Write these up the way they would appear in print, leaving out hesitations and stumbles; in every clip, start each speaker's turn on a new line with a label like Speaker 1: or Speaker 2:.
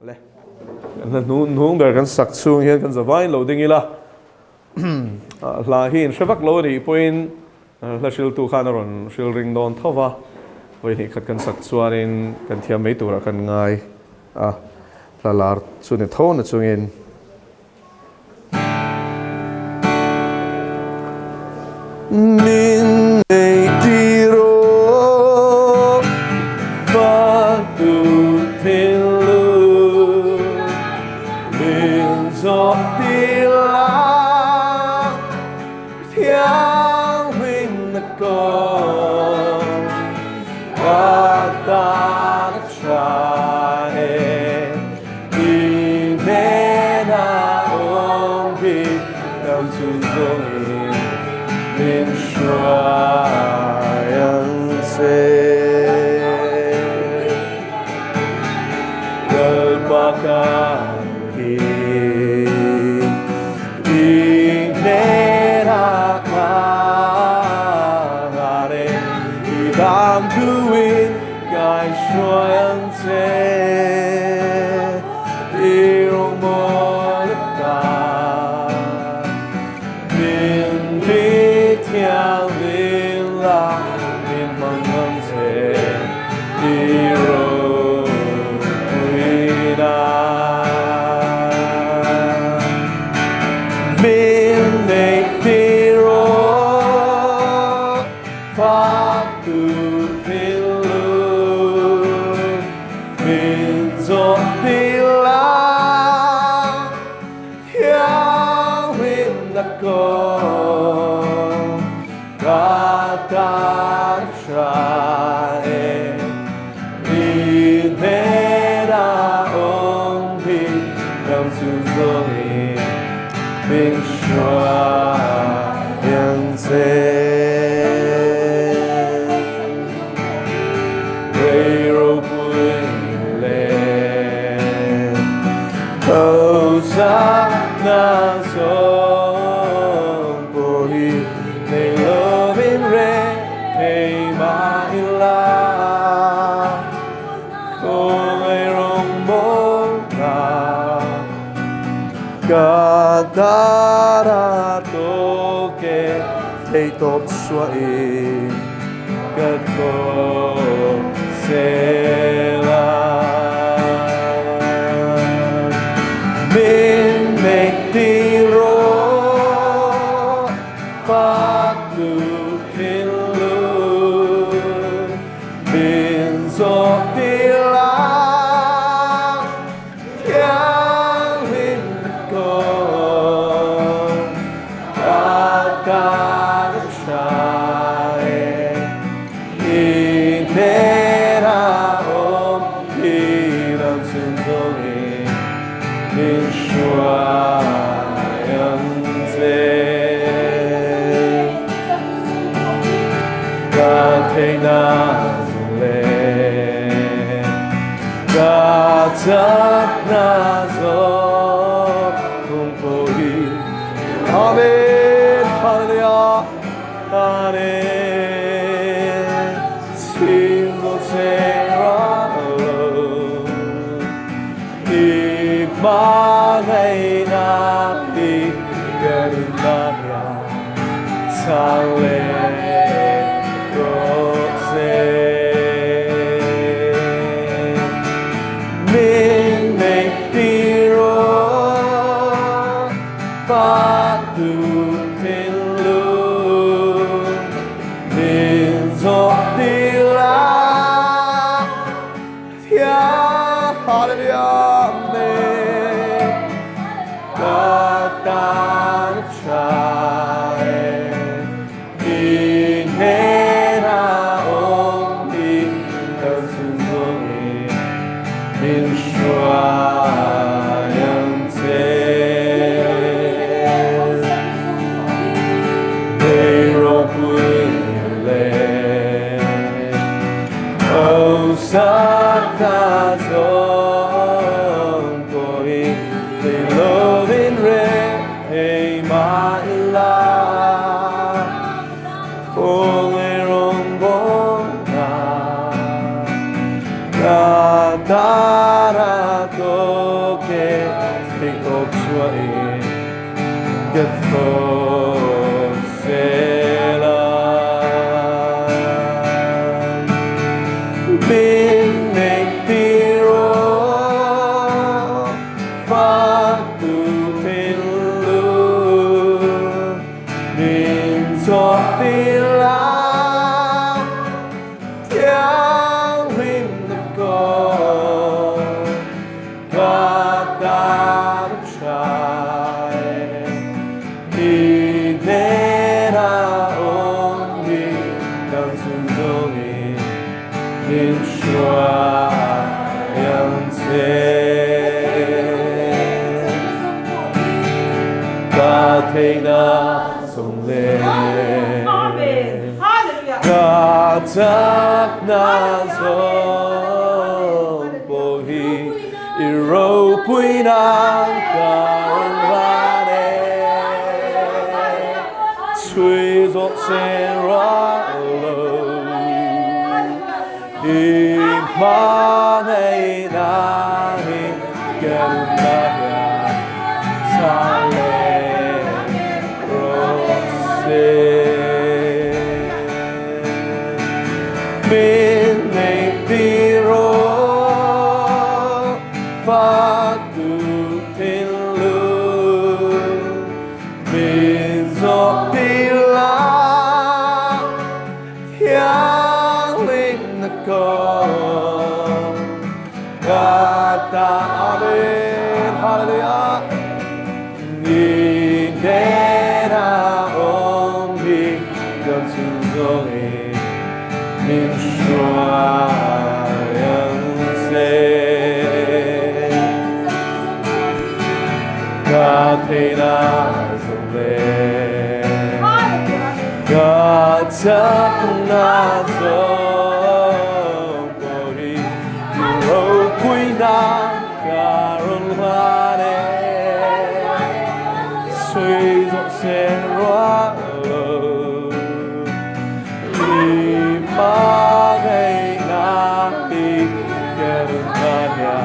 Speaker 1: le nu ber kan sak chung hian kan zawai lo ding ila la hin shevak lo ni point la shil tu khan ron shil ring don thawa voi ni khat kan sak chuanin kan thiam mei tur kan ngai la lar chu ni thon chungin min nei tiro fa tu thilu min zo tila thiang win na ko ta chane di na ong bi nam chu zo min shuayan se galpakan ki dinera kare idam duin gai shuayan se irong molta min thiang linh la min mong ngâm se iro uina min nei tiro fa tu pilu min zo pila thiang win na ko Gata shane Idera onghi Nam su zoli Min shua yang se Reiro pui le Osa na so Kadara toke thei top suai kat ko sela min make tiro patu pilu min so tila Amen, hallelujah, amen. Singo seralo, ikmanay nabi garunaya sale rose. Min make tiro Patu pilu min zo tila ya hallelujah me katan chai inera ongdi kansuni min shua Tara Take up sway, get for Sela. Bin make tiro, fatu tilu, bin sotila, tiang lim neko. Take the song God tak na song bohi iro puinang karane sui zot sera lo di mane na hi gelaya sale Bin make tiro, fatu tilu, bin zotila, tiang ling neko, kata amin, hallelujah, ni dera ombi dan sunzongi. Min shuayanse Katina zole Katakna zombohi Iro kuina karulwane Suizo serwa Bagay natin gerunanya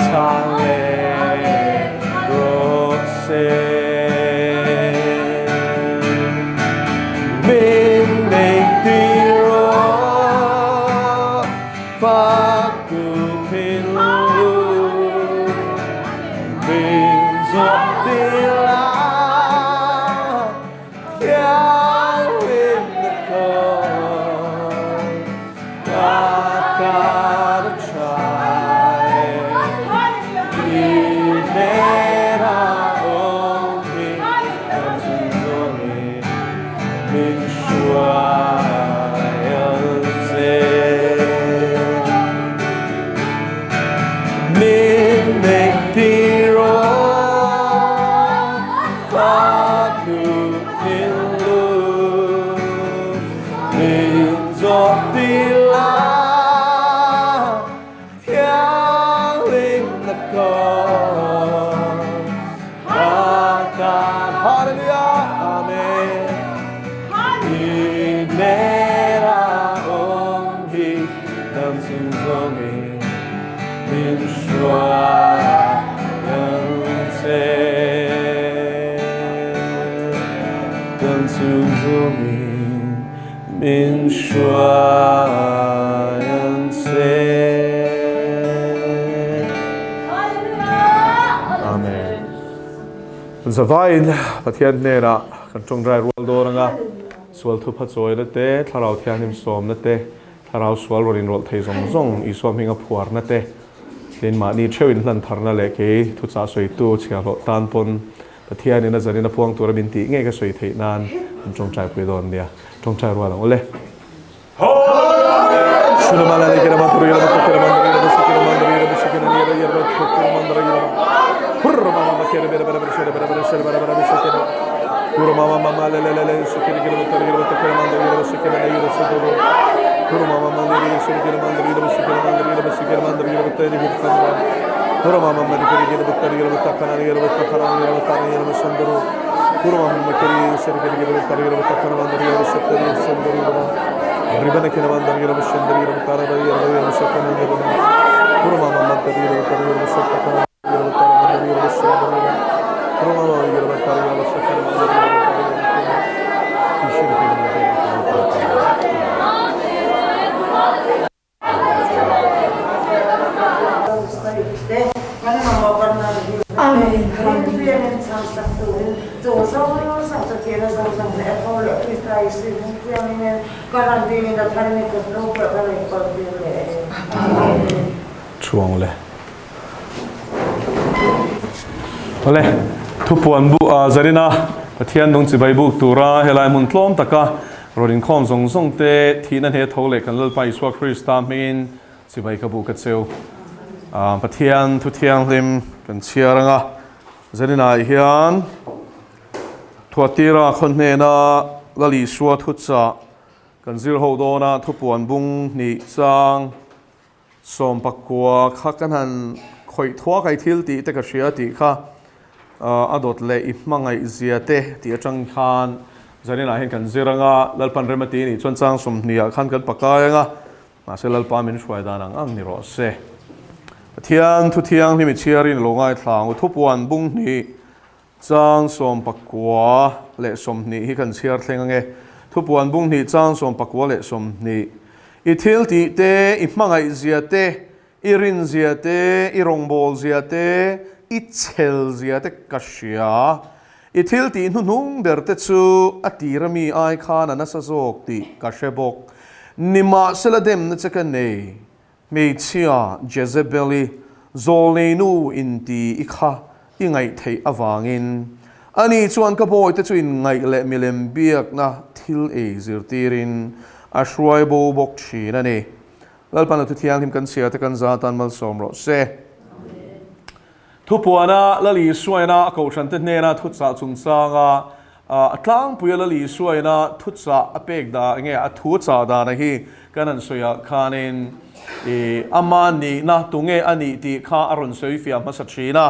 Speaker 1: sale rose min make tiro pagupinlu min zotila Min shuayanse Amen. Zavain pathian nera kan tongrai rual doranga sual thu phachoy na te tharau thianim som na te tharau sual rorin rol thei zong zong I som hinga phuar na te tin ma ni thewin hlan tharna le ke thu cha soi tu chia lo tan pon pathian ina zarina puang tura binti nge ka soi thei nan tong trai pui don dia tong trai rual ole Sulamala le kira maturu yara kira mandari yara sikira mandari yara sikira yara yara kira mandari yara hurra mama kira bera bera bera bera bera bera bera sikira hurra mama le le le sikira kira maturu yara kira mandari yara sikira yara sikira hurra mama mandari yara sikira mandari yara sikira mandari yara sikira mandari yara tayri hurra hurra mama mandari yara maturu yara takana yara yara sanduru hurra mama kira sikira yara maturu yara takana mandari yara sikira sanduru Ribana kina mandari yara shandari yara tara yara yara sakana yara hurma mandari yara tara yara sakana
Speaker 2: Amen. Viên en sang sắc tu chỗ sông sang sắc thiên sang sang lệ thâu lệ khi tay sư viên en karan viên en thay nên cái lâu bữa cái này còn viên lệ. Amen.
Speaker 1: Chuang lệ. Ole, thu puan bu zarina pathian dong chibai bu tura helai mun tlom taka rodin khom zong zong te thinan he thole kan lal pai swa Krista min chibai ka bu ka cheu pathian thu thiang lim kan chiaranga zarina hian thuatira khonne na lali swa thu cha kan zir ho do na thu puan bung ni chang som pakwa kha kan han khoi thua kai thil ti te ka shia ti kha adot le I mangai ziate ti atang khan zarina hen kan ziranga lalpan remati ni chonchang somnia khan kan pakayanga ma se lalpa min shwai danang ang ni ro se thiang thu thiang himi chiarin longai thlang thupuan bung ni chang som pakwa le somni hi kan chiar thlengange thupuan bung ni chang som pakwa le somni I thil ti te I mangai ziate I rin ziate I rongbol ziate I chel ziate kashia I thil ti nung berte chu atirami ai khana na sa zok ti kashebok nima seladem na chakane me chia Jezebeli zolenu inti ikha ingai thei awangin ani chuan ka boy te chuin ngai le milem biak na thil e zirtirin ashwai bo bok china ne lalpan tu thiang him kan sia te kan za tan mal som ro se thupuana lali suaina ko chante nena thutsa chungchanga atlang puya lali suaina thutsa apek da nge athucha da na hi kanan soya khanin amani na tunge ani ti kha aron soi fia masachina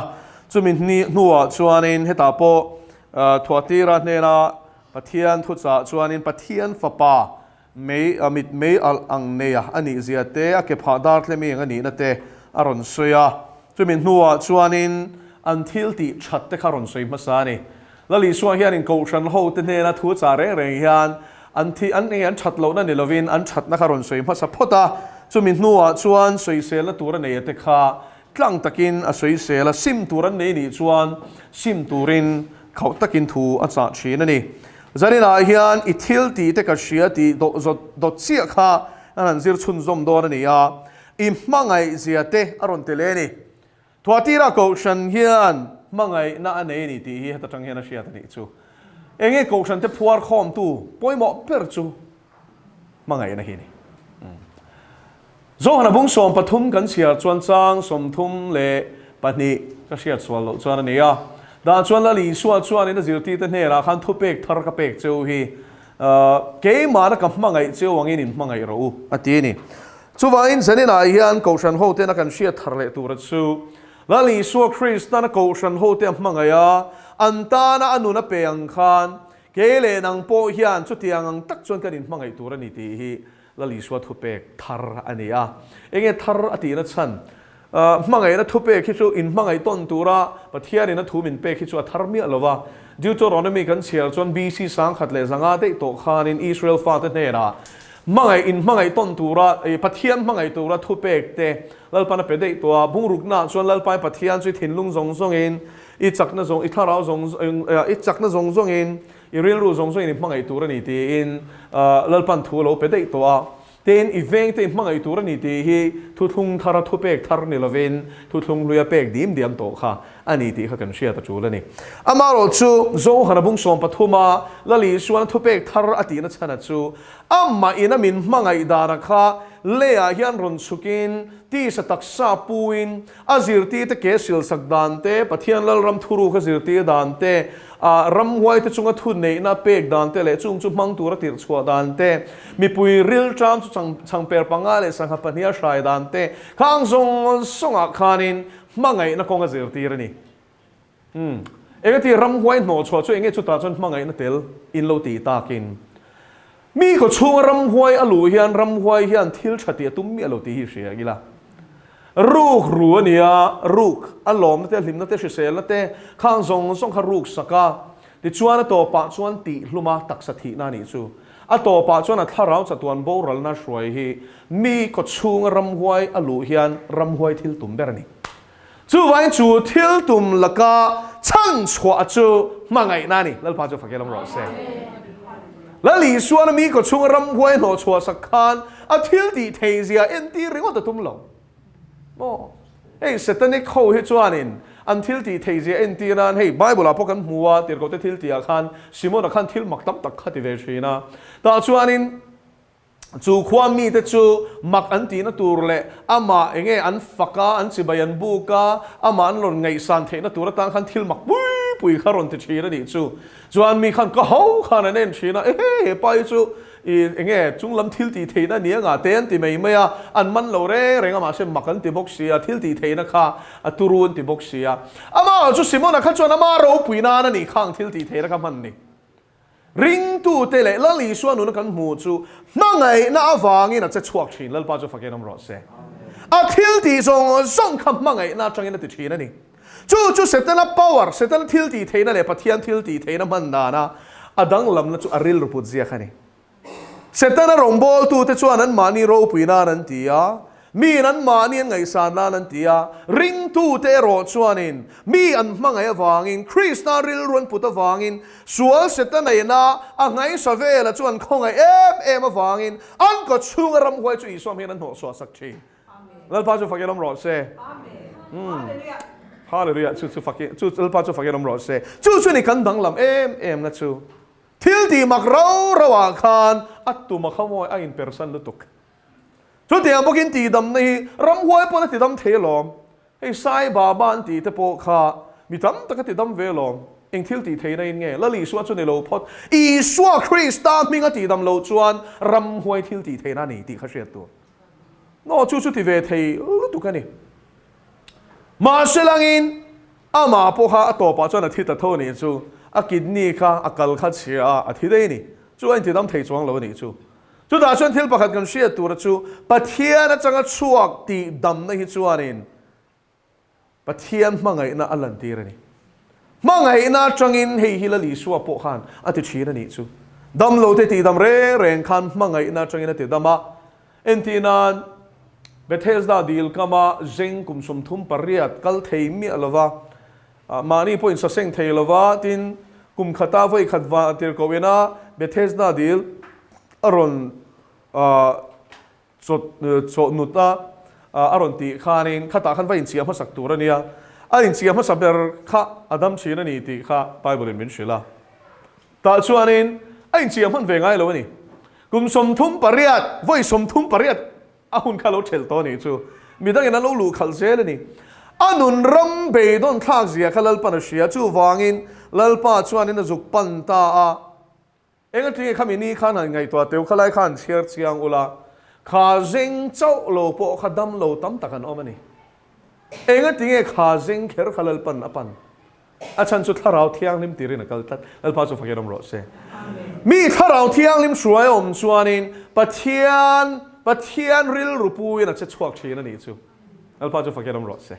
Speaker 1: chumin ni nuwa chuanin heta po thuatira nena pathian thutsa chuanin pathian fapa me amit me al angneya ani ziate ake phadar tlemi ngani na te aron soya chumin nuwa chuanin until ti that te kharon soi masani lali suwa hian in ko than ho te ne na thu cha re re hian anthi an nge an that lo na ni lovin an that na kharon soi masa phota chumin nuwa chuan soi sel tur ne te kha tlang takin a soi sel sim turan ne ni chuan sim turin khau takin thu a cha thina ni zarina hian I thil ti te ka shia ti do chia kha an zir chun zom do na ni ya I mangai ziate aron teleni thuatira ko shan hian mangai na anei ni ti hi ta tang hian a shia ta ni chu enge ko shan te phuar khom tu poimo per chu mangai na hi ni zo hana bung som pathum kan sia chuan chang som thum le pani ka sia chuan lo chuan ani ya da chuan la li suwa chuan in zirti te ne ra khan thu pek thar ka pek chu hi ke ma na ka mangai chu wangin in mangai ro ati ni chuwain zanina hian ko shan ho te na kan sia thar le tur chu lali suwa Krista na ko shan ho te mangaya antana anuna peang khan kele nang po hian chu tiang ang tak chuan kan in mangai tur ani ti hi lali suwa thu pek thar ania enge thar ati na chan mangai na thu pek hi chu in mangai ton tura pathian na thu min pek hi chu thar mi alova Deuteronomy kan sial chuan BC sang khat le zanga te to khan in Israel fa te ne ra mangai in mangai ton tura pathian mangai tura thu pek te lalpana pede to bungruk na chuan lalpai pathian chu thinlung zong zong in I chakna zong I tharau zong I chakna zong zong in I ril ru zong zong in mangai tura ni ti in lalpan thu lo pede to ten event te mangai tura ni ti hi thu thung thara thu pek thar ni lovin thu thung luya pek dim diam to kha ani ti kha kan sia ta chu lani amaro chu zo hanabung som pathuma lali suan thu pek thar ati na chana chu amma ina min mangai dara kha lea hian ron sukin ti sa taksa puin azirti te kesil sakdante pathian lal ram thuru kha zirti dante ram huai te chunga thu nei na pek dante le chung chu mang tur tir chua dante mi pui ril tram chu chang per panga le sang hapania shai dante khang zong songa khanin mangai na konga zirti rani engati ram huai no chua chu enge chu ta chon mangai na tel in lo ti takin mi ko chung ram huai alu hian ram huai hian thil thati tum mi alo ti hi sia gila ruk ruania ruk alom na te hlim na te sel na te khang zong song kha ruk saka ti chuan to pa chuan ti hluma taksa thi na ni chu a to pa chuan a tharau chatuan boral na shruai hi mi ko chung ram huai alu hian ram huai thil tum berani จู่ไว้จู่ทิลตุมละกาช่างชัวจู่มาไงนั่นนี่แล้วพาจะฟังกันลำรอเซแล้วหลีส่วนมีก็ช่วงรำหวยหนอชัวสักคันอาทิลตีเทียเอ็นตีริงว่าจะทุ่มลงโอ้เฮ้ยเสร็จนี่เขาให้จวนนินอันทิลตีเทียเอ็นตีนั้นเฮ้ยไบเบิลพวกกันหัวเดี๋ยวก็จะทิลตีอาคันซิโมนอาคันทิลมักตับตักขัดที่เวชีนะแต่จวนนินจู่ความมีแต่จู่มักอันตีนัตัวเละอามาเองอันฟักกาอันสิบยันบุกาอามาอันหล่นไงสันเทนัตัวตั้งคันทิลมักปุยขารอนติชีนะดิจู่จวนมีคันก็เขาคันนั่นชีนะเฮ้ยไปจู่เองจุงลำทิลตีเทนะเนี่ยงาเต้นตีไม่อันมันเราเร่งอามาเช่นมักอันตีบกเสียทิลตีเทนะค่ะตุรุนตีบกเสียอามาจู่สิโมนะข้าจวนอามาเราปุยนานั่นนี่ข้างทิลตีเทนะค่ะมันนี่ริงตู้เตะแล้วลีส่วนนู้นกันหมู่จู่นั่งไงน่าฟังนี่น่าจะชวกชินแล้วป้าจะฟังกันน้ำร้อนเสียอาทิลตีส่งคำมั่งไงน่าจังยังน่าติดชีนั่นนี่จู่เสร็จแล้ว power เสร็จแล้วทิลตีเทนั่นแหละปะเทียนทิลตีเทนั่นมันด่านะอดังลำนั่นจู่อาริลรูปเสียค่ะนี่เสร็จแล้วรงบอลตู้เตะจู่นั้นมานี่เราปุยนานั่นตีอ่ะมีนั้นมานี่ไงสารนั่นตีอ่ะริงตู้เตะรอจู่นินมีอันมั่งไงฟังอินคริสต์ริลรวนพุทธฟังอินส่วนเสร็จแล้วไหนนะอ่ะไงสเวลจู่อันคงไงมาฟังอินอันก็ช่วงรำหวยจู่อีส่วนเพียงนั้นหัวสวดสักทีแล้วพาจู่ฟังกันน้ำร้อนเสียฮาเลลูยาจู่ฟังกันจู่แล้วพาจู่ฟังกันน้ำร้อนเสียจู่นี่กันดังลำนะจู่ทิลตีมักเราระหว่างคันอัตตุมักขโมยอินเปอร์เซนต์ลุตุกจู่ที่อันพวกอินตีดำนี่รำหวยปนตีดำเทลอมไอ้สายบาบานตีเตปโขามีดำตะกตีดำเวลอมเองทิลตีเทในไงแล้วลีสวดจู่ในโลพอดอีสวดคริสต์ตามมีกตีดำโลจวนรำหวยทิลตีเทนั่นนี่ตีข้าเชียตัวโน่จู่ที่เวทีลุตุกันนี่มาเชลังอินอามาพวกข้าตัวป้าจวนอาทิตย์ตะโทนี่จู่อากินนี่ค่ะอากัลขัดเชียอาทิตย์ได้นี่จู่อันที่ดำเทจวงเรานี่จู่ด่าชวนทิลประคัดกันเชียตัวจู่ปะเทียนจังก็ช่วงตีดำในจวนนินปะเทียนมังไงน่าอันลันตีระนี่มังไงน่าจังอินเฮฮิลลีสัวปกขันอาทิตย์ชีระนี่จู่ดำโลเตตีดำเร่งขันมังไงน่าจังอินอาทิตย์ดำมาเอ็นทีนันเบเทสดาดีลกามาเจงกุมสมทุมปริยัดกัลเทมีอลวะมานี่พออินสัเซงเทลวะตินกุมขตาไว้ขัดวาติรกเวนะเบเทสดาดีลอรอนจดนุตาอรอนตีขานินขตาขันไว้อินเสียมาสักตัวเนี่ยอินเสียมาสับเบอร์ข้าอดัมชีนันนี่ตีข้าไปบริเวณศิลาแต่ชวนนินอินเสียมันเวงไงเลยวะนี่กุมสมทุมปริยัดไว้สมทุมปริยัดอาหุนข้าเราเชลตัวนี่จู่มีตั้งอย่างนั้นเราลูขัลเซลนี่อานุนรำเบดอนทักเสียข้าลปันเสียจู่วางินลป้าชวนนี่นะจุกปันตาเอ็งที่ข้ามีนี่ข้านั่นไงตัวเตียวข้าไล่ข้าเชียร์เชียงอุลาข้าเจงเจ้าโลปข้าดำโลตั้มตะกันอมันนี่เอ็งที่ข้าเจงเขียร์ข้าลปันอปันอาจารย์สุดท่าเราเที่ยงลิมตีรินกัลตัดลป้าจุฟังยังรอเสมีท่าเราเที่ยงลิมสวยอมชวนินปะเทียนริลรูปุยน่ะจะชวกชีนั่นนี่จู่ลป้าจุฟังยังรอเส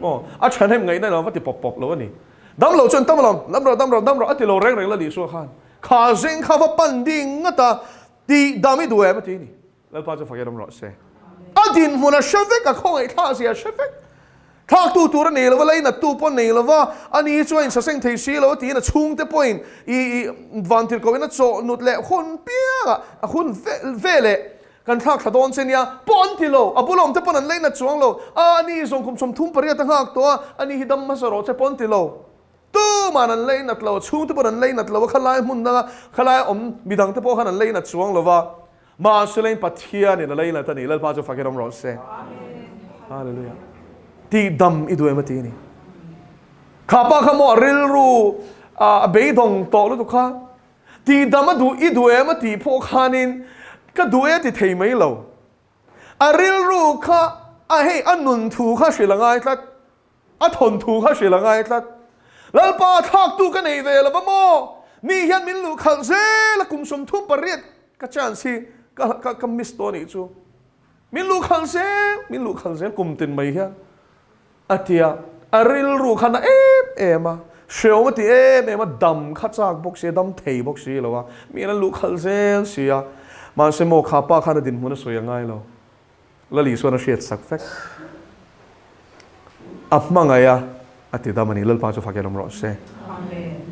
Speaker 1: โอ้อาจารย์ให้ไงได้เราว่าติปอบแล้ววะนี่ดำเราจนดำเราอัติเราเร่งแล้วดีสัวขันข้าเจงข้าว่าปันดิ่งงั้นแต่ดีดามิดูเอมาทีนี่แล้วป้าจะฟังยังดำรอเสอดินมันเชฟเวกกับข้องไอ้ท่าเสียเชฟเวกท่าตัวนั่นเองแล้วว่าเลยน่ะตัวปนนี่แล้วว่าอันนี้ช่วยเซ็งเทชีแล้วทีน่ะชุ่งเตปอยน์อีวันที่เขาเป็นน่ะโจนุดเละคนเปียกคนเวเละกันทักขดอนเสียปอนที่โลบุลอมเตปนันเลยน่ะช่วงโลอันนี้ส่งคุมสมทุ่มปริยัติหักตัวอันนี้ฮิดัมมาสโรเตปอนที่โลตู้มานั่นเลยนัดเราชูที่ปนันเลยนัดเราว่าขลายมุนนะขลายมีดังที่พวกขนาดเลยนัดช่วงเราว่ามาสุเลนปัทเทียนี่นั่นเลยนัดนี่แล้วพาจะฟังกันร้องเสียฮาเลลูยาตีดำอีด้วยมาทีนี่ข้าพขโมยริลรูเบยดงโตแล้วทุกข้าตีดำมาดูอีด้วยมาทีพวกขานินก็ดูเอติเทไม่เราริลรูข้าเฮ้ยอันนุนถูข้าเสียละไงทัดทนถูข้าเสียละไงทัดแล้วป้าทักตู้กันในเวลาบ้าโมมีเห็นมินลูกขัลเซแล้วกุมสมทุมปริยัดก็จานสิก็มิสตัวนี้จู่มินลูกขัลเซกุมตินไม่เห็นอาทิตย์ริลรูขันมาเชื่อว่าที่มาดำขัดจากบกเสียดำเทบกเสียแล้ววะมีนั่นลูกขัลเซเสียมันเสมอข้าป้าขันดินมันสวยยังไงแล้วลีส่วนเสียสักแฟก apmangaya atida mani lalpa chu fakelom ro se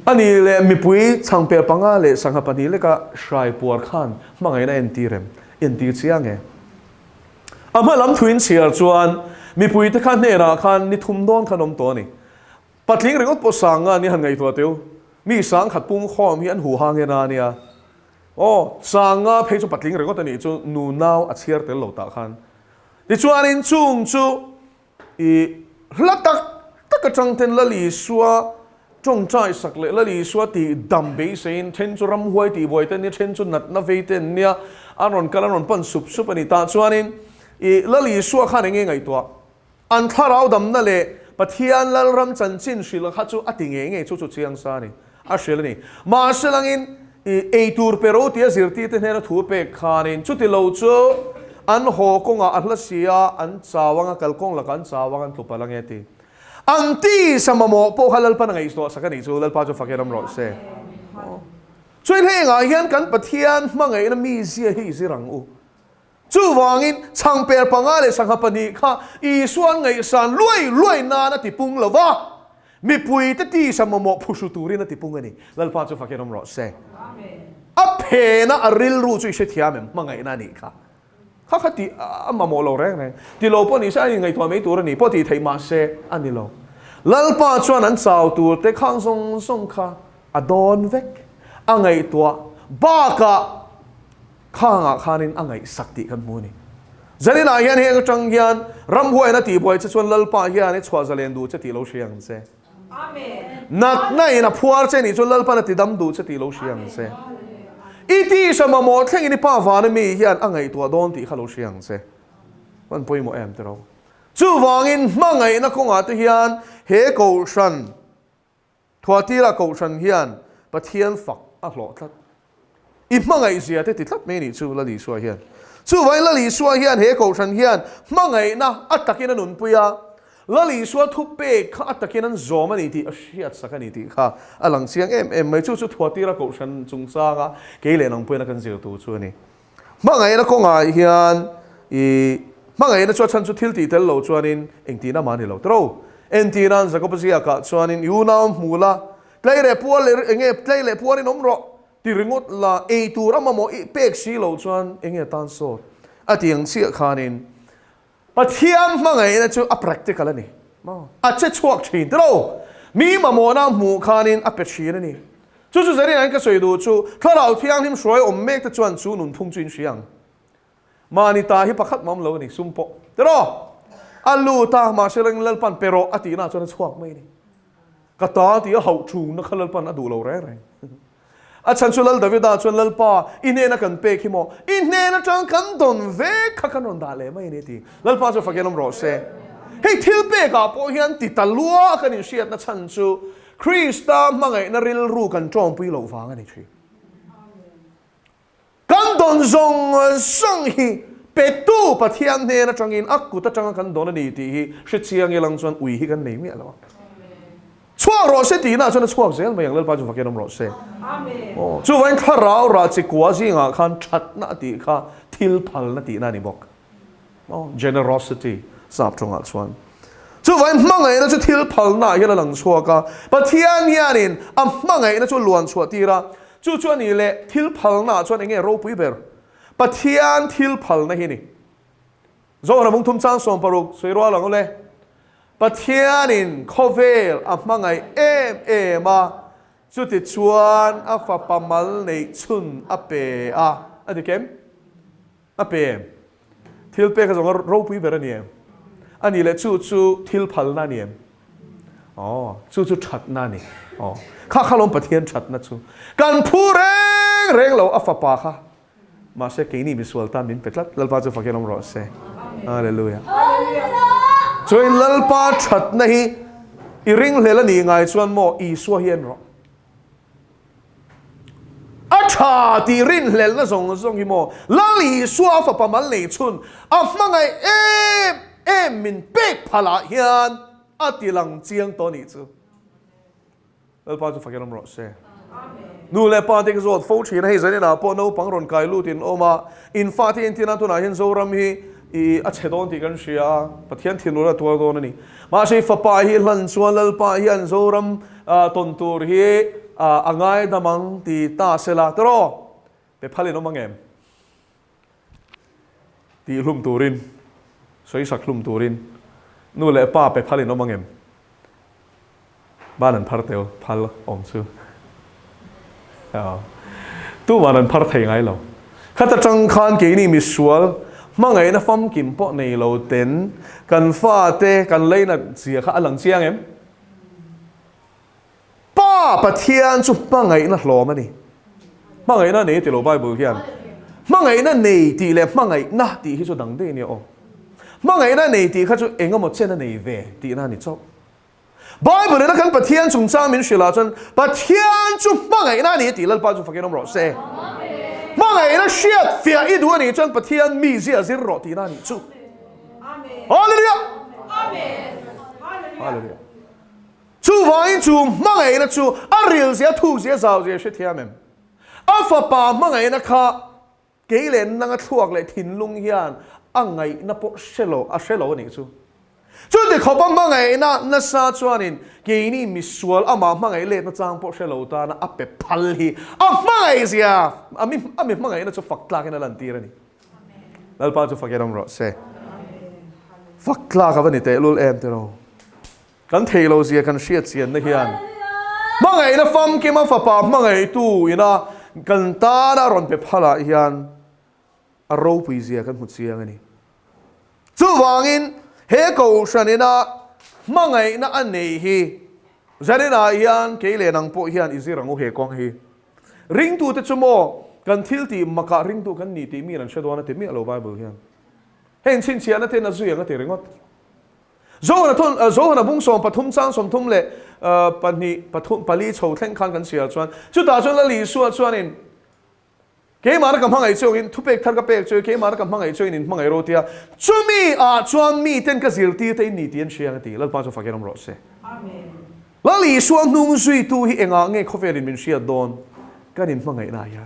Speaker 1: ani le mi pui changpe panga le sanghapani le ka shrai puar khan mangai na entirem enti chiange ama lam thuin chiar chuan mi pui te khan ne ra khan ni thum don khanom to ni patling ringot po sanga ni han ngai to teu mi sang khat pung khom hi an hu hang na nia o sanga phei chu patling ringot ani chu nu nau a chiar tel lo ta khan ti chuan in chung chu i hlatak tak chang ten la li suwa trong trai sak le la li suwa ti dam be sein chen chu ram huai ti boi ten ni chen chu nat na ve ten nia aron kalaron pan sup sup ani ta chuan in i la li suwa khan nge ngai to an tharau dam na le pathian lal ram chan chin shil kha chu ati nge chu chu chiang sa ni a shel ni ma selangin e tur pero ti zirti te hena thu pe khanin chu ti lo chu an ho konga atla sia an chawanga kalkong la kan chawang an thupalang eti anti samamo po halal pa ngai sto sakani chu lal pa chu fakeram ro se chuin he nga hian kan pathian mangai na mi zia hi zirang u chu wangin changper panga le sanghapani kha I suan ngai san luai na na ti pung lova mi pui te ti samamo phusu turi na ti pung ani lal pa chu fakeram ro se amen a phe na aril ru chu se thiam mangai na ni kha khati amamo lo reng ti lo po ni sa ngai thwa mei tur ni po ti thei ma se ani lo lal pa chuan an chau tur te khang song kha adon vek angai tua ba ka khanga khanin angai sakti kan mu ni zalina hian he tang hian ram huai na ti boi chuan lal pa hian e chwa zalen du che ti lo siang se amen nak nai na phuar che ni chuan lal pa na ti dam du che ti lo siang se iti sama mo thleng ni pa van mi hian angai tua don ti khalo siang se wan poi mo em tero chu wangin mangai na konga te hian he ko shan thuati ra ko shan hian pathian fak a hlo tlat I mangai zia te ti tlat me ni chu la li suwa hian chu vai la li suwa hian he ko shan hian mangai na atakin nun puya la li suwa thu pe kha atakin an zoma ni ti a shiat sakani ti kha alang siang em mai chu thuati ra ko shan chung sa ga ke le nang puina kan zir tu chu ni mangai na konga hian I mangai na chu chan chu thil ti tel lo chuanin engti na mani lo tro enti ran zakopsia ka chuanin yuna mula tleire pual le enge tleile puarin omro ti ringot la e tu ramamo pek si lo chuan enge tan so atiang sia khanin pathian mangai na chu a practical ani a che chuak thin tro mi mamona mu khanin a pe thina ni chu zari an ka soi du chu tharau thiang him shroi om mek ta chuan chu nun phung chin siang mani ta hi pakhat mam lo ni sumpo tro alu ta ma seleng lal pan pero ati na chuan chuak mai ni ka ta ti a hau chung na khalal pan adu lo re a chan chu lal davida chuan lal pa ine na kan pe khimo ine na chang kan don ve kha kan on da le mai ni ti lal pa chu fakelom ro se hei thil pe ka po hian ti talua kan in siat na chan chu krista mangai na ril ru kan chom pui lo wang ani thi kan don song hi petu pathian ne na changin akku ta chang kan don ni ti hi hrichiang elang chuan ui hi kan nei mi alo chuak ro se ti na chuan chuak zel mai ang lal pa chu fakelom ro se amen chu wain tharau ra chi kwa zinga khan that na ti kha thil phal na ti na ni bok generosity sap chunga chuan chu wain mangai na chu thil phal na hian lang chuaka pathian hianin a mangai na chu luan chhuat ti ra chu chuan ni le thil phal na chuan enge ro pui ber pathian thil phal na hi ni zo na mung thum chang som paruk soiro lang le pathianin khovel a mangai ma chu ti chuan a fa pamal nei chun a pe a adi kem a pe thil pe ka zong ro pui ber ani ani le chu thil phal na ni chu that na ni kha khalom pathian that na chu kan phu reng lo a fa pa kha ma se ke ni miswal ta min petlat lalpa chu fakelom ro se hallelujah chuin lalpa that na hi I ring hlela ni ngai chuan mo I suwa hian ro a tha ti rin hlel na zong hi mo lali suwa fa pamal nei chun a mangai em min pek phala hian atilang chiang to ni chu lalpa chu fakelom ro se nu le pa te zot fo thin hei zani na po no pangron kai lutin oma in fati intina tu na hin zo ram hi a chedon ti kan ria pathian thinura tua don ani ma sei fapa hi lan chuan lal pa hi an zoram ton tur hi angai damang ti ta sela tro pe phalin omangem ti hlum turin soi sak hlum turin nu le pa pe phalin omangem ban an phar teo phal om chu tu ban an phar thei ngai lo khata chang khan ke ni mi sual mangai na fam kim po nei lo ten kan fa te kan leina chia kha alang chiang em pa pathian chu mangai na hlom ani mangai na nei ti lo bible hian mangai na nei ti le mangai na ti hi chu dang de ni o mangai na nei ti kha chu engamo chen na nei ve ti na ni chok bible na kan pathian chung cha min shila chan pathian chu mangai na ni ti lal pa chu fakenom ro se mangai na shiat fia i du ni chan pathian mi zia zir ro ti na ni chu amen hallelujah amen hallelujah chu vain chu mangai na chu aril zia thu zia zau zia she thiamem afa pa mangai na kha keilen nanga thuak le thin lung hian angai na po shelo a shelo ni chu chu de khopam mangai na sa chuanin keini misual ama mangai le na chang po shelo ta na ape phal hi a mangai zia ami mangai na chu fakla kana lan tir ani lal pa chu fakeram ro se fakla ka bani te lul em te ro kan thelo zia kan shiat sian na hian mangai na fam ke ma fa pa mangai tu ina kan ta na ron pe phala hian a ro pui zia kan hmu chiang ani chu wangin he ko shanina mangai na anei hi zanina hian keile nang po hian izirangu he kong hi ring tu te chumo kan thil ti maka ring tu kan ni ti mi ran shadwana te mi alo bible hian hen chin chiana te na zuya te ringot zo na bung som pathum chang som thum le pani pathum pali chho thleng khan kan sia chuan chu ta chuan la li suwa chuanin ke mar kam hangai chongin thupek thar ka pek choi ke mar kam hangai choi in mangai rotia chumi a chuan mi ten ka zirti te ni tian siang ti lal pa chu fakenom ro se amen lali suang nung zui tu hi enga nge khoferin min sia don kanin mangai na ya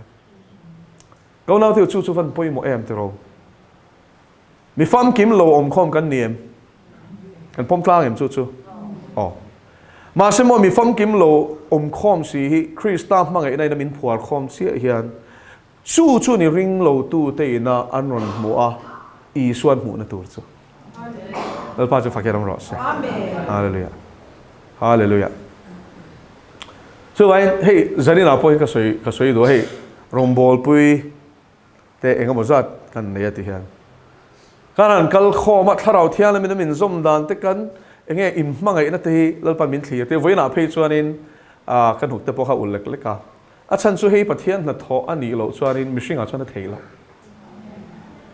Speaker 1: go now tu chu van poi mo em te ro mi fam kim lo om khom kan niem kan pom tlang em chu ma se mo mi fam kim lo om khom si hi krista mangai nai na min phuar khom si hian chu ni ring lo tu te na anron mu a I suan mu na tur chu lal pa chu fakeram ro se amen hallelujah hallelujah so hey zanina poi ka soi do hey rombol pui te engamo zat kan ne ti hian karan kal kho ma tharau thian min zom dan te kan enge im mangai na te lal pa min thlir te voina phei chuanin kan huk te po kha ulek leka a chan chu hei pathian na tho ani lo chuanin mishing a chana theilo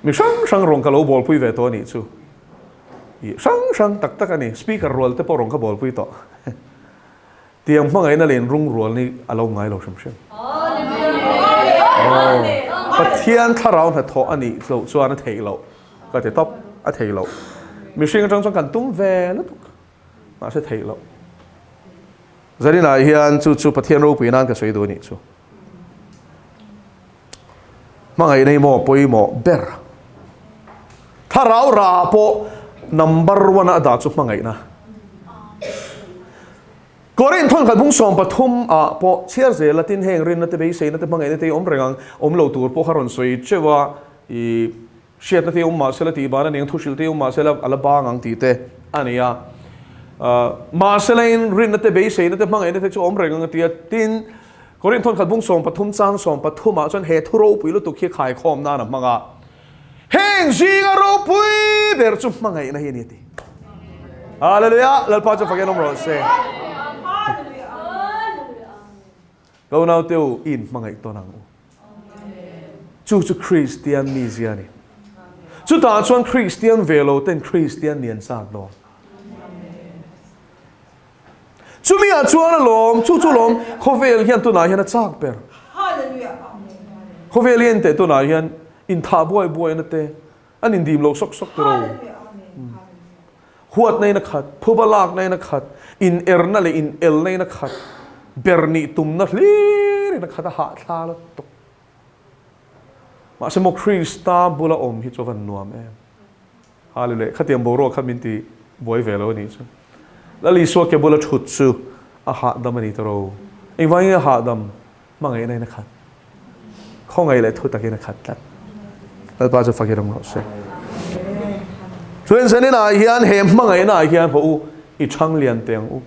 Speaker 1: mi sang rong ka lo bol pui ve to ni chu I sang tak ani speaker rol te po rong ka bol pui to tiang mangai na len rung rol ni alo ngai lo sham pathian tharau na tho ani lo chuan a theilo ka te top a theilo mishing chang kan tum ve la tuk ma se theilo zarina hian chu pathian ro pui nan ka soi do ni chu mangai nei mo poi mo ber tharau ra po number 1 ada chu mangai na korin thon kal bung som pathum a po chiar ze latin heng rin na te be sei na te mangai na te om rengang om lo tur po haron soi chewa I shiat na te om ma sela ti bana neng thusil te om ma sela ala ba ngang ti te ania Marceline rin na te be sei na te mangai na te chu om rengang ti tin korin thon kal bung som pathum chang som pathum a chon he thuro pui lu tu khi khai khom na na manga heng jinga ro pui ber chu mangai na hi ni ti hallelujah lal pa chu fakenom ro se go now teu in mangai to nang chu Christian mi ziani chu ta chuan Christian velo ten Christian nian sak do chu mi a chuan lom chu lom khovel hian tu na hian a chak per hallelujah khovel hian te tu na hian in tha boy na te an in dim lo sok te ro huat nei na khat phubalak nei na khat in erna le in el nei na khat berni tum na hlir na khat ha thla lo to ma se mo Krista bula om hi chovan nuam em hallelujah khatiam boro khaminti boy velo ni chu lali so ke bola thut chu a ha dam ani tro eng wang a ha dam mangai nai na khat khongai le thu takin khat tat lal pa chu fakiram ro se chuan sanina hian hem mangai na hian ho i thang lian teng u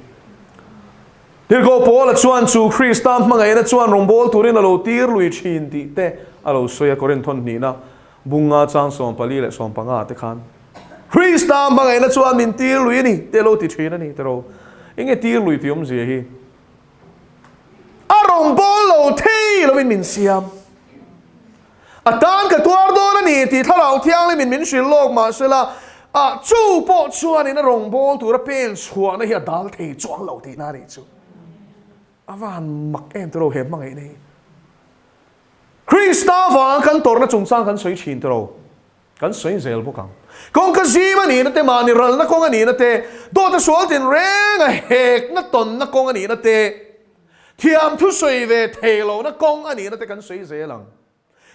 Speaker 1: Dirgo Paul at chuan chu Christam mangai na chuan rombol turin alo tir lui chin ti te alo soya Corinthon ni na bunga chang som pali le som panga te khan Christam mangai na chuan min tir lui ni te lo ti thin ani tero inge tir lui ti om je hi a rombol lo thei lo min siam atan ka tuar do na ni ti thalau thiang le min shil lok ma sela a chu po chuan in a rombol tur a pen chuan na hi dal thei chuang lo ti na ni chu avan mak em tro hem mangai nei Krista wa kan tor na chung sang kan soi chin tro kan soi zel bo kang kong ka ji mani na te mani ral na kong ani na te do ta sol tin reng a hek na ton na kong ani na te thiam thu soi ve thelo na kong ani na te kan soi zelang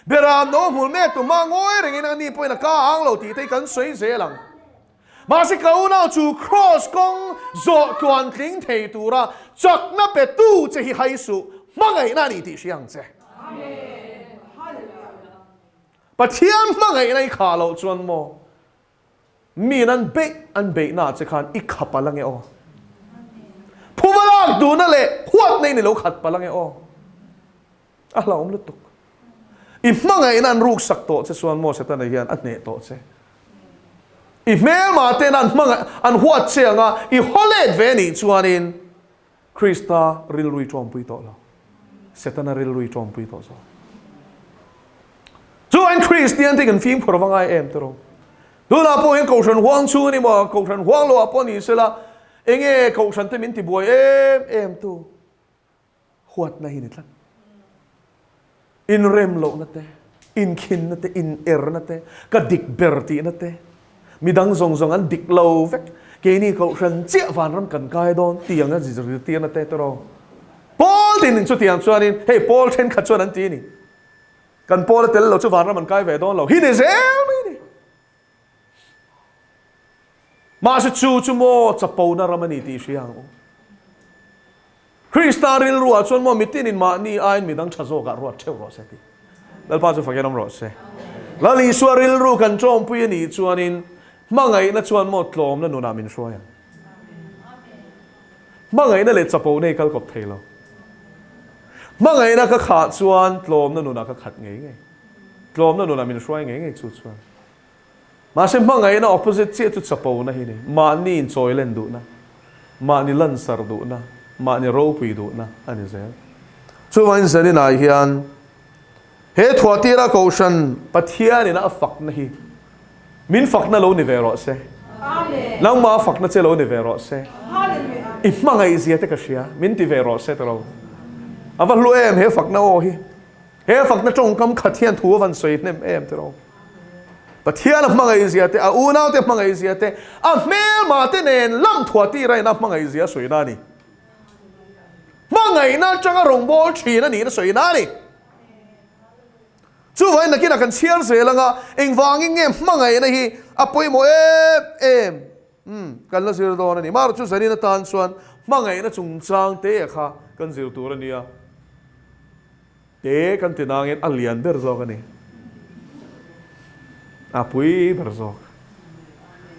Speaker 1: bera no mul me tu ma ngoi reng ina ni poina ka ang lo ti te kan soi zelang mà sẽ câu nào chú cross công dọ toàn tính thầy tu ra chắc na pe tu chỉ hi hay su mà ngày na ni ti xiang che bà thiên mà ngày nay khá lâu chuan mo mi nan be na che khan ik khap lang e o phumalak du na le huat nei ni lo khat pa lang e o a la om lutuk i mà ngày nan ruk sak to che chuan mo se ta na hian at ne to che Email mà tên anh huat xe nga i holet ve ni chuanin Krista rilrui trom pui to lo setana rilrui trom pui to so chu anh Christian thì kan phim phor wangai em tro du la po hen ko shan huang chu ni mo ko shan huang lo apo ni sela enge ko shan te min ti boy em tu huat na hin tlan in rem lo na te in khin na te in er na te ka dik berti na te mi dang zong an dik lo vek ke ni ko ran che van ram kan kai don tiang a ji ji tiang na te tro Paul tin chu tiang chuan in hey Paul chen khat chuan an ti ni kan Paul tel lo chu van ram an kai ve don lo hi ne zel mi ni ma su chu mo chapo na ramani ti siang Krista ril ruwa chuan mo mitin in ma ni ain mi dang chazo ga ruwa theu ro se ti dal pa chu fakenam ro se la li suaril ru kan chom pu ni chuan in mangai na chuan mo tlom na nuna min shroya mangai na le chapo nei kal kop thelo mangai na ka kha chuan tlom na nuna ka khat ngei nge tlom na nuna min shroya ngei chu chuan ma se mangai na opposite che tu chapo na hi ni ma ni in choi len du na ma ni lan sar du na ma ni ro pui du na ani ze chu wain zani na hian he thwatira kaushan pathian ina afak na hi min fak na lo ni vero se amen lang ma fak na che lo ni vero se hallelujah if mangai zia te ka sia min ti vero se to lo avan lu em he fak na o hi he fak na chong kam khathian thu van soi nem em te lo pathian of mangai zia te a u nau te mangai zia te a mel ma te nen lam thwati rai na mangai zia soi na ni mangai na changa rong bol thi na ni na soi na ni chu vai na kina kan chiar se langa eng wangin nge mangai na hi apoi mo em kan la sir do na ni mar chu sari na tan chuan mangai na chung chang te kha kan zir tur ania te kan tinangin alian ber zo ka ni apui ber zo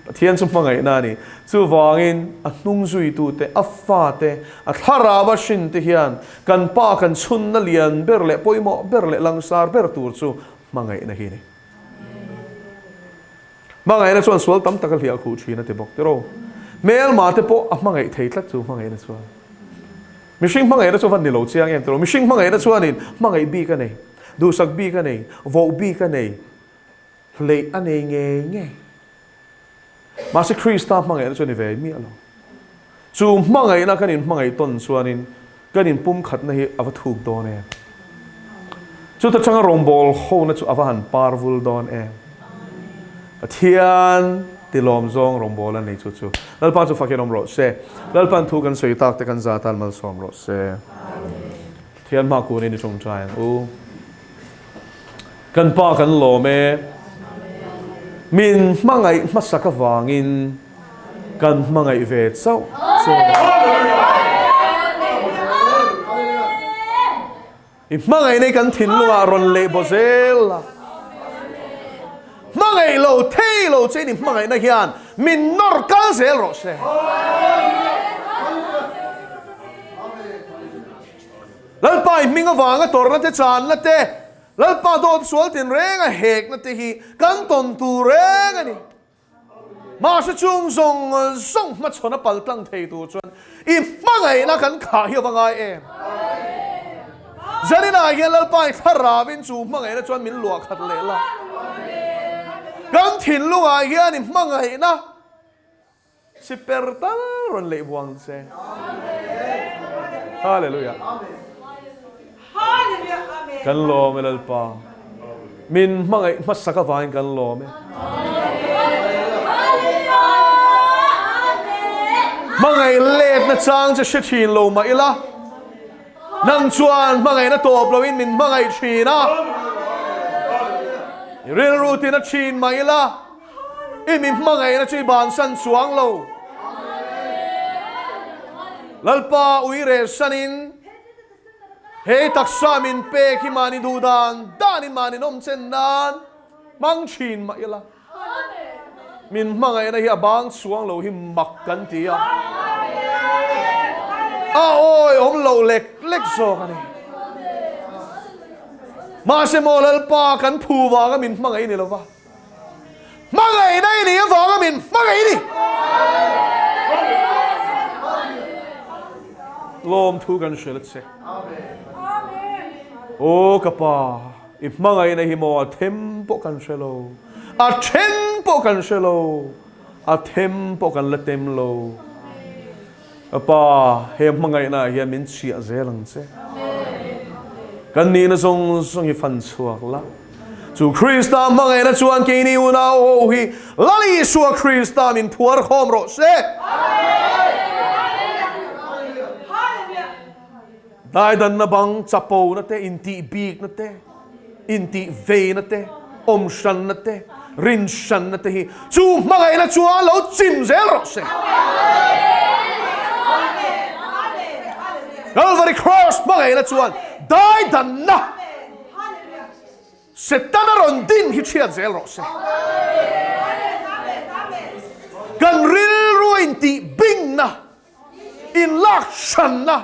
Speaker 1: pathian chu mangai na ni chu wangin a hnung zui tu te affa te a thara ba shin te hian kan pa kan chun na lian ber le poimo ber le langsar ber tur chu mangai na hi ni mangai na chuan sual tam takal hia khu thina te bok te ro mel ma te po a mangai thei tlat chu mangai na chuan mishing mangai na chu van ni lo chiang em te ro mishing mangai na chuan in mangai bi ka nei du sak bi ka nei vo bi ka nei le anei nge mà sẽ Krista mangai na chuan ve mi alo chu mangai na kanin mangai ton chuanin kanin pum khat na hi ava thuk don e chu ta changa rombol ho na chu ava han parvul don e pathian tilom zong rombol an nei chu chu lalpa chu fakenom ro se lalpan thu kan soi tak te kan za tal mal som ro se thian ma ku ni chung chai u kan pa kan lo me min mangai masaka wangin kan mangai ve chau i mangai nei kan thin lunga ron le bozel mangai lo thei lo che ni mangai na hian min nor kal zel ro se lalpa minga wanga torna te chan na te lalpa do sual tin renga hek na te hi kan ton tu renga ni ma sa chung zong zong ma chona pal tlang thei tu chuan i mangai na kan kha hi wangai em zanina hi lalpa thara vin chu mangai na chuan min lua khat le la kan thin lunga hi ni mangai na si pertal ron le buang se hallelujah kan lo me lalpa min mangai masaka vain kan lo me mangai let na chang cha shethin lo ma ila nang chuan mangai na top lo in min mangai thina real routine na chin ma ila i min mangai na chui ban san chuang lo lalpa uire sanin hey taksa min pe ki mani dudan danin mani nom chen nan mang chin ma ila min mangai na hi abang suang lo hi mak kan tia a oi om lo lek so kani ma se mo lal pa kan phu wa ga min mangai ni lo wa mangai nai ni wa ga min mangai ni lom thu kan shelet se o kapa i mangai na hi mo tempo kan shelo a tempo kan shelo a tempo kan la tem lo apa he mangai na hi min chia zelang che kan ni na song hi fan chuak la chu Krista mangai na chuan ke ni una o hi lali su Krista min phuar khom ro se dai dan na bang chapo na te inti bik na te inti ve na te om shan na te rin shan na te hi chu mangai na chua lo chim zel ro se Calvary cross mangai na chuan dai dan na setana ron din hi chiat zel ro se kan ril ruin ti bing na in lak shan na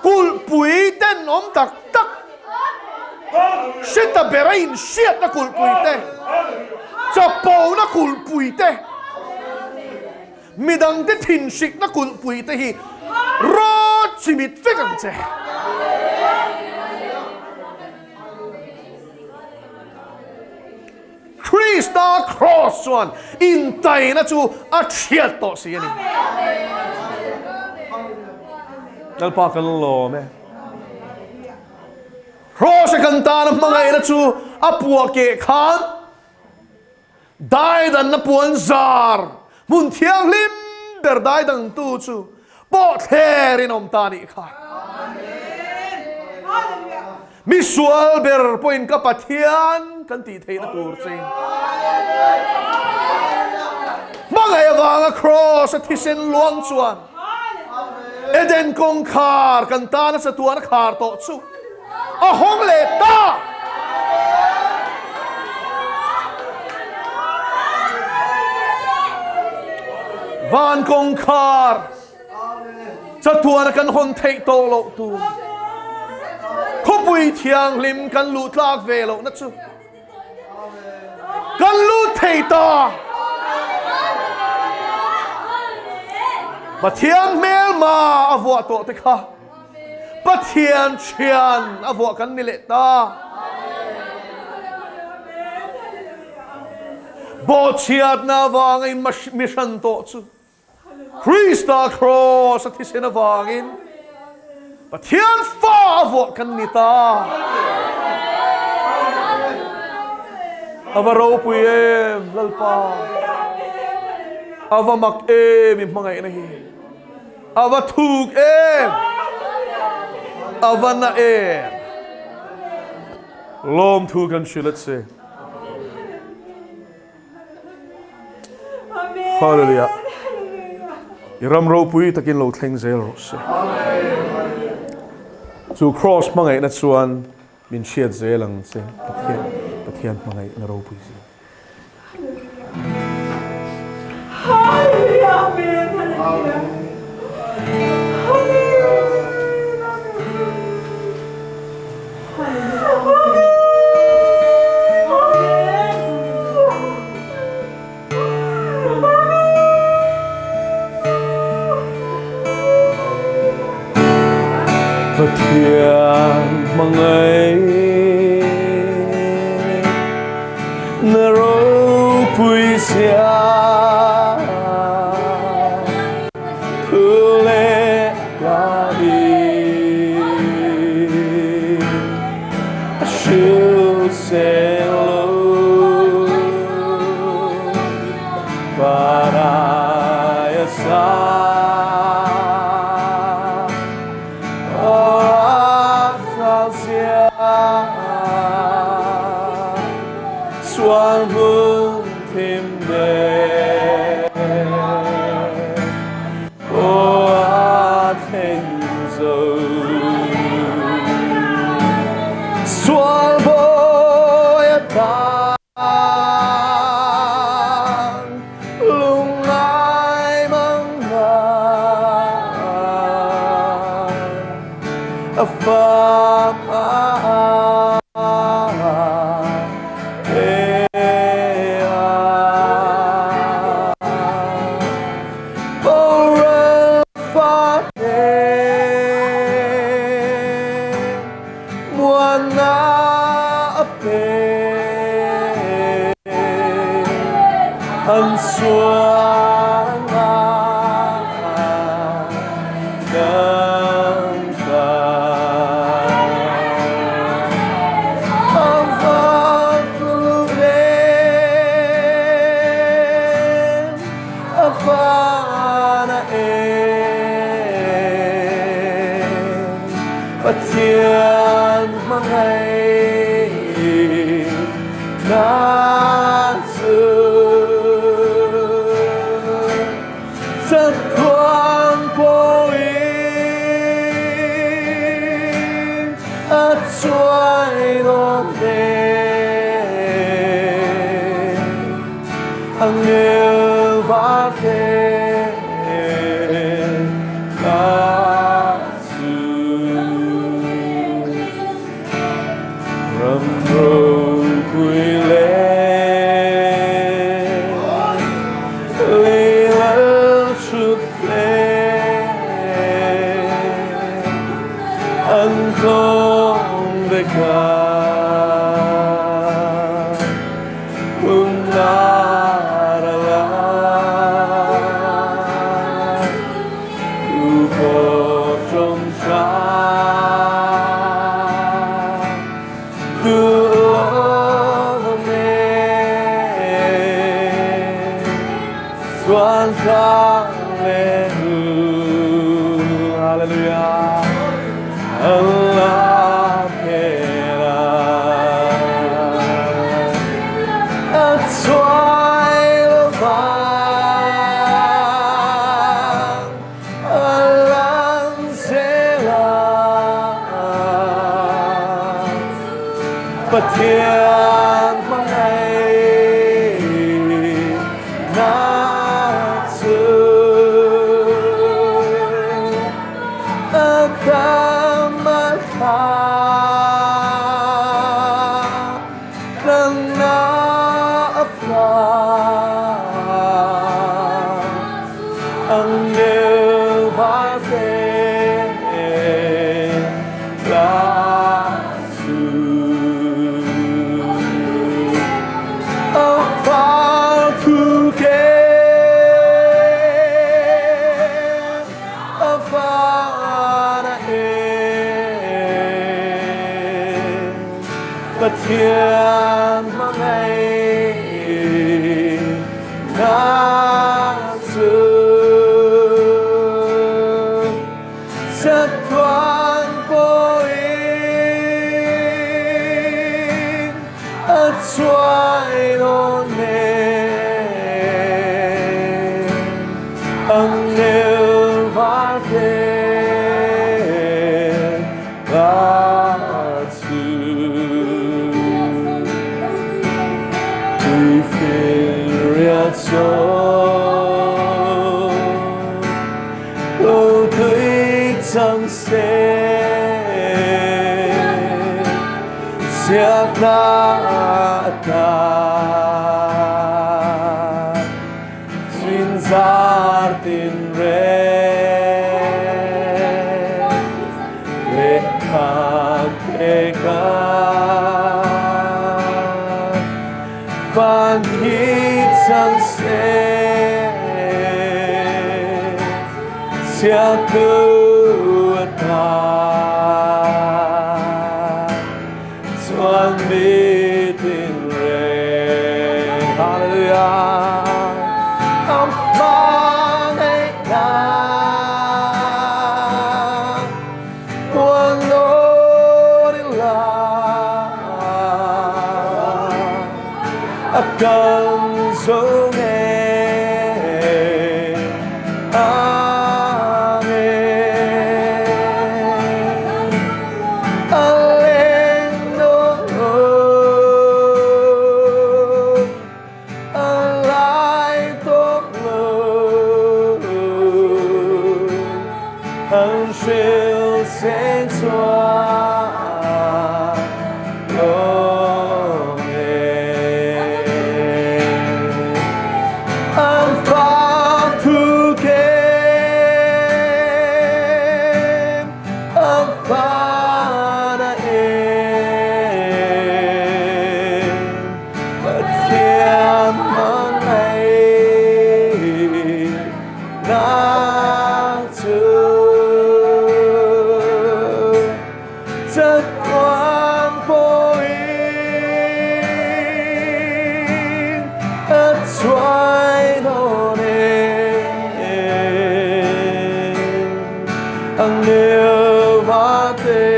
Speaker 1: kul pui ten om tak tak sita berain siat na kul pui te chapo na kul pui te midang te thin sik na kul pui te hi ro chimit fekang che Krista cross one in tai na chu a thiat to si ani lalpa kan lo me cross kan ta na mangai na chu apua ke khan dai dan na puan zar mun thiang lim ber dai dang tu chu po therin om ta ni kha mi sual ber point ka pathian kan ti thei na tur chen mangai awanga cross a thisen luang chuan Eden kong khar kan ta na sa tuan khar to chu a hong le ta van kong khar sa tuan kan hon thei to lo tu khopui thiang lim kan lu tlak ve lo na chu kan lu thei ta Pathian mel ma avua to te kha Pathian chian avua kan ni le ta bo chiat na wangai mission to chu Krista cross at hisina wangin Pathian fa avua kan ni ta avaro puyem lalpa ava mak em mangai na hi ava thuk em ava na em lom thu kan shilat se Hallelujah. Ram ro pui takin lo thleng zel ro se. Chu cross mangai na chuan min shiat zelang che pathian mangai na ro pui se.
Speaker 3: Hallelujah, amen, hallelujah.
Speaker 1: Pathian mangai na ro pui sia Pule lagi Ashu selo Parayasa Swan hung timbe O atenzo Swan boy atang Lungai mangan Afam An xuân nắng vàng ông vang lưu đêm Avana Pathian mangai na Rất thoáng bối Ất xoay đón đêm Hằng yêu vát thêm Đã dư Rầm râu quy lên Lý lỡ chút lên Anh không về cả Hương đã là Dù có trong xa Từ lỡ mê Doan sang lên Hallelujah Allah kera At xoay lo vang Alang sela Pathian mangai na Ang yêu hóa thế là sự Apa ku ke Apa na Pathian mangai na Rất thoáng bối Ất xoay đón đêm sang se siap nata Sinzartin re Lekateka Panhit sang se siap kuata Tuan bitin re Hallelujah Ang Panginoon Walo nila akan sungay Amen Alin doon Alay toklo Ang shil sing swa Ang pagtukin Ang panain Ba't man ay nagtu Sa tuwang poin At suway nonin Ang nilvate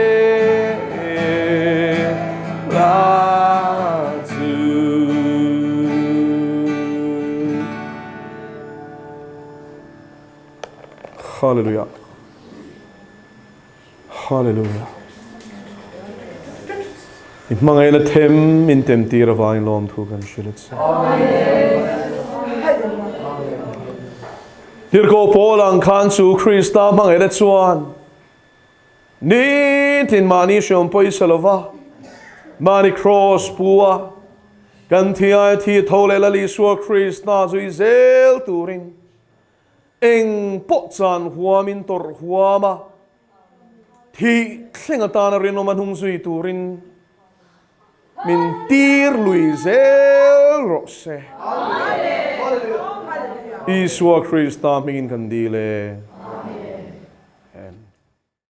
Speaker 1: latu Hallelujah Hallelujah Mga ila tem in tem tira vain lom thu kan shilit Hirko polang kansu Krista mga ila chuan Ni tin mani siom poi salava Mani cross pua Kan tiay ti thole lali suwa Krista zui zel turin Eng potsan huamin tor huama Ti klingatana rin oman hung zui turin Mentir Luisel Rose Isua Krista mingin kandile